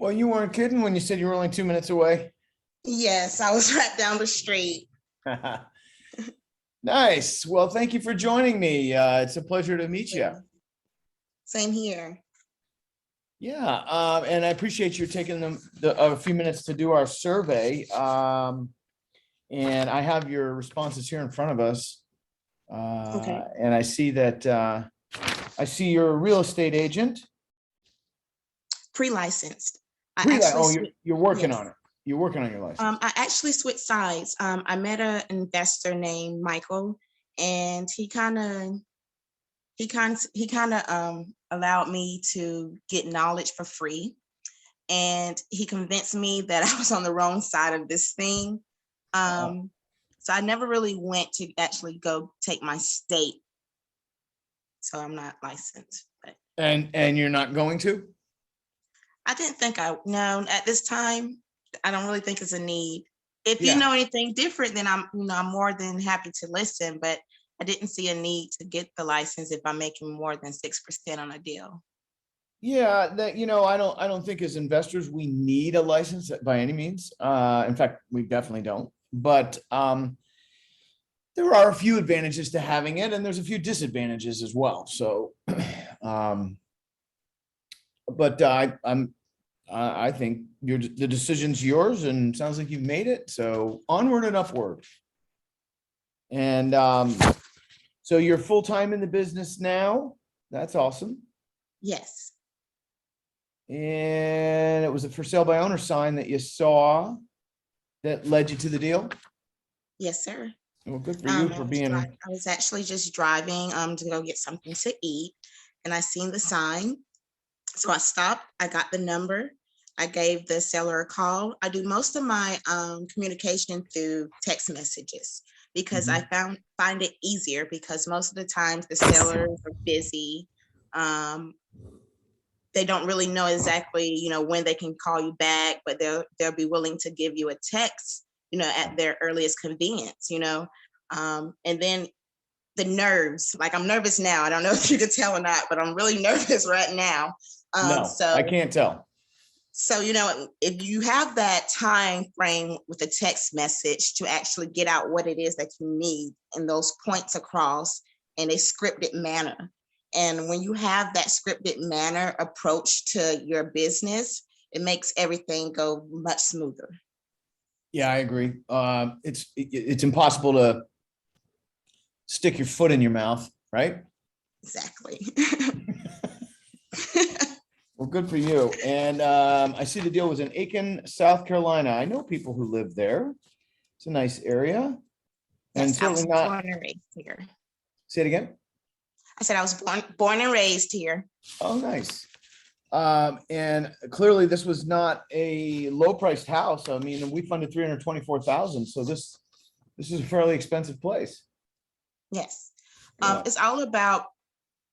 Well, you weren't kidding when you said you were only 2 minutes away. Yes, I was right down the street. Nice. Well, thank you for joining me. It's a pleasure to meet you. Same here. Yeah, and I appreciate you taking a few minutes to do our survey. And I have your responses here in front of us. Okay. And I see that I see you're a real estate agent. Pre-licensed. You're working yes. on it. You're working on your license. I actually switched sides. I met an investor named Michael, and he kind of allowed me to get knowledge for free, and he convinced me that I was on the wrong side of this thing. So I never really went to actually go take my state. So I'm not licensed. But and you're not going to? I didn't think no, at this time, I don't really think it's a need. If Yeah. you know anything different, then I'm more than happy to listen, but I didn't see a need to get the license if I'm making more than 6% on a deal. Yeah, that I don't think as investors we need a license by any means. In fact, we definitely don't. But there are a few advantages to having it, and there's a few disadvantages as well. So, but I think the decision's yours, and sounds like you've made it. So onward and upward. And so you're full-time in the business now. That's awesome. Yes. And it was a for sale by owner sign that you saw that led you to the deal. Yes, sir. Well, good for you for being. I was actually just driving to go get something to eat, and I seen the sign. So I stopped, I got the number, I gave the seller a call. I do most of my communication through text messages because I find it easier, because most of the times the sellers are busy. They don't really know exactly, when they can call you back, but they'll be willing to give you a text, at their earliest convenience, and then the nerves, like I'm nervous now. I don't know if you could tell or not, but I'm really nervous right now. No, I can't tell. So, if you have that time frame with a text message to actually get out what it is that you need and those points across in a scripted manner. And when you have that scripted manner approach to your business, it makes everything go much smoother. Yeah, I agree. It's impossible to stick your foot in your mouth, right? Exactly. Well, good for you. And I see the deal was in Aiken, South Carolina. I know people who live there. It's a nice area. And yes, certainly not. Born and raised here. Say it again. I said I was born and raised here. Oh, nice. And clearly this was not a low priced house. I mean, we funded 324,000. So this is a fairly expensive place. Yes. Yeah. It's all about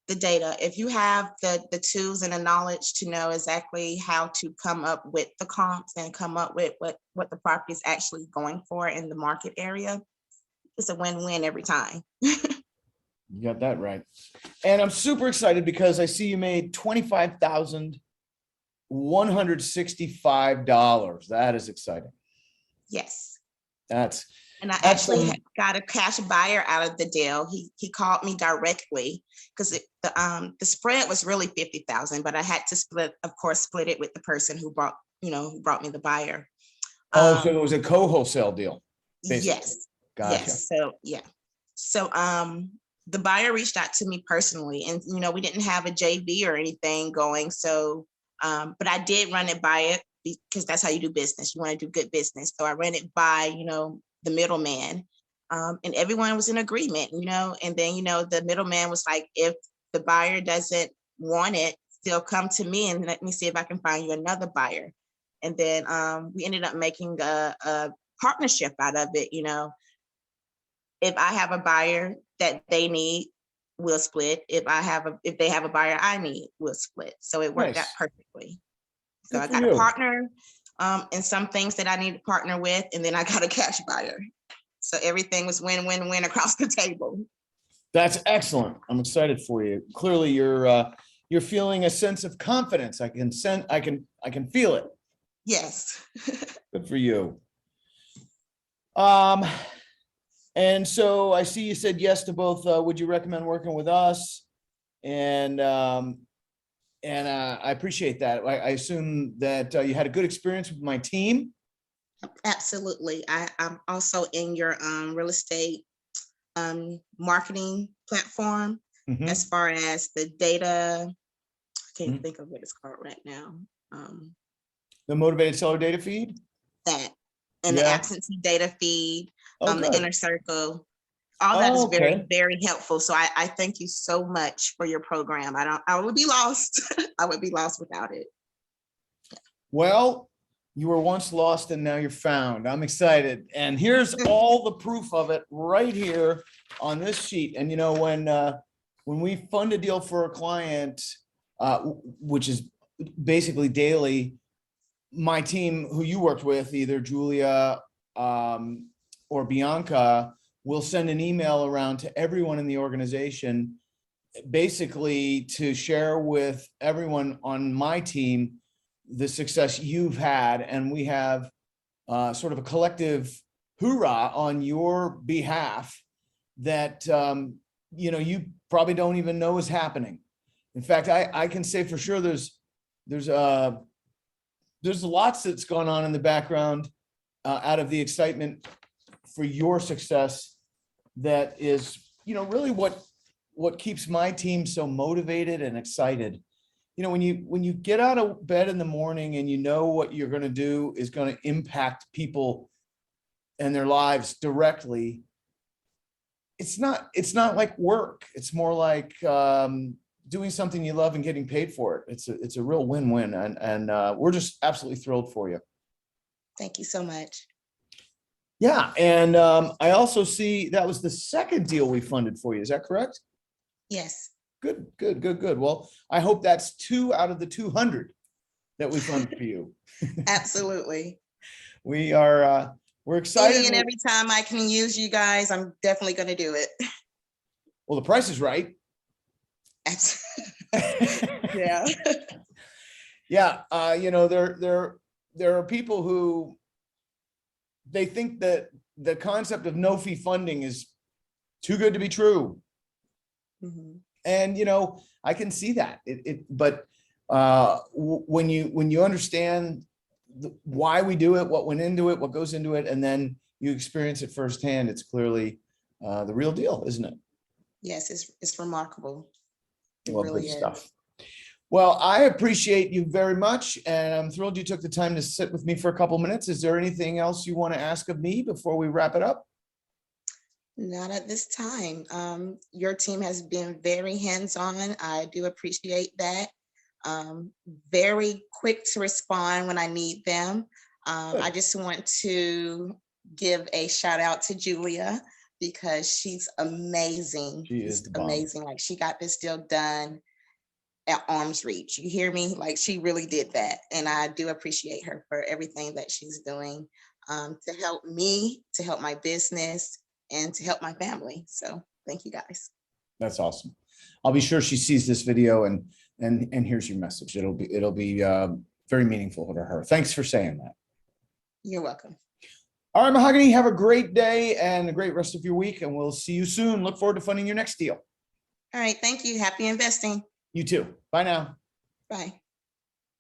the data. If you have the tools and the knowledge to know exactly how to come up with the comps and come up with what the property is actually going for in the market area, it's a win-win every time. You got that right. And I'm super excited because I see you made $25,165. That is exciting. Yes. And I actually got a cash buyer out of the deal. He called me directly because the spread was really 50,000, but I had to split it with the person who brought me the buyer. So it was a co-wholesale deal. Basically. Yes. Gotcha. Yes. So yeah. So the buyer reached out to me personally, and we didn't have a JV or anything going. So but I did run it by it because that's how you do business. You want to do good business. So I ran it by the middleman, and everyone was in agreement, and then the middleman was like, if the buyer doesn't want it, still come to me and let me see if I can find you another buyer. And then we ended up making a partnership out of it. If I have a buyer that they need, we'll split. If they have a buyer I need, we'll split. So it worked out perfectly. So I got a partner in some things that I need to partner with, and then I got a cash buyer. So everything was win-win-win across the table. That's excellent. I'm excited for you. Clearly, you're feeling a sense of confidence. I can feel it. Yes. Good for you. And so I see you said yes to both. Would you recommend working with us? And I appreciate that. I assume that you had a good experience with my team. Absolutely. I'm also in your real estate marketing platform Mhm. as far as the data. I can't Mhm. think of what it's called right now. The motivated seller data feed. That and the Yeah. absentee data feed, Oh, the good. inner circle. All that is Oh, very, okay. very helpful. So I thank you so much for your program. I would be lost. I would be lost without it. Well, you were once lost and now you're found. I'm excited. And here's all the proof of it right here on this sheet. And you know, when we fund a deal for a client, which is basically daily, my team who you worked with, either Julia or Bianca, will send an email around to everyone in the organization, basically to share with everyone on my team the success you've had. And we have sort of a collective hoorah on your behalf that you probably don't even know is happening. In fact, I can say for sure there's lots that's gone on in the background out of the excitement for your success. That is, really what keeps my team so motivated and excited. When you get out of bed in the morning and you know what you're going to do is going to impact people and their lives directly, it's not like work. It's more like doing something you love and getting paid for it. It's a real win-win, and we're just absolutely thrilled for you. Thank you so much. Yeah, and I also see that was the second deal we funded for you. Is that correct? Yes. Good. Well, I hope that's 2 out of the 200 that we funded for you. Absolutely. We're excited. Any and every time I can use you guys, I'm definitely going to do it. Well, the price is right. Yeah. Yeah. There are people who they think that the concept of no fee funding is too good to be true. Mhm. And, I can see that but when you understand why we do it, what went into it, what goes into it, and then you experience it firsthand, it's clearly the real deal, isn't it? Yes, it's remarkable. It Well, really good is. stuff. Well, I appreciate you very much, and I'm thrilled you took the time to sit with me for a couple minutes. Is there anything else you want to ask of me before we wrap it up? Not at this time. Your team has been very hands-on. I do appreciate that. Very quick to respond when I need them. I just want to give a shout out to Julia because she's amazing. She is She's the bomb. amazing. Like, she got this deal done at arm's reach. You hear me? Like, she really did that. And I do appreciate her for everything that she's doing to help me, to help my business, and to help my family. So thank you guys. That's awesome. I'll be sure she sees this video and here's your message. It'll be very meaningful to her. Thanks for saying that. You're welcome. All right, Mahogany, have a great day and a great rest of your week, and we'll see you soon. Look forward to funding your next deal. All right. Thank you. Happy investing. You too. Bye now. Bye.